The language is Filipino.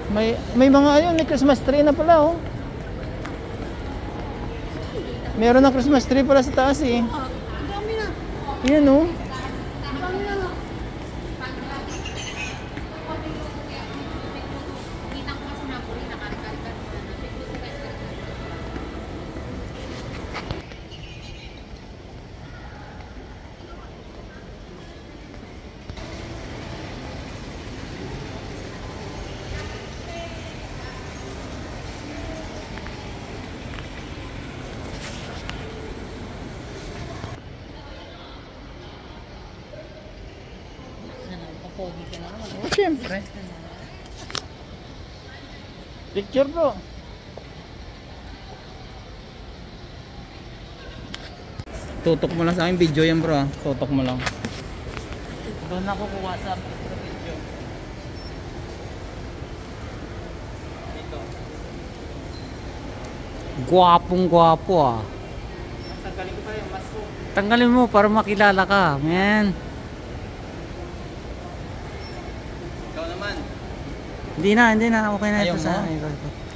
May mga ayun, may Christmas tree na pala oh. Meron ng Christmas tree pala sa taas eh. Yan oh. Oh, siyempre. Picture bro. Tutok mo lang sa akin video yan bro. Tutok mo lang. Doon ako kuha sa video. Dito. Gwapong gwapo ah. Tanggalin ko pa yung mask ko. Tanggalin mo para makilala ka, man. Ikaw naman. Hindi na, okay na Ayaw ito sa mo? akin.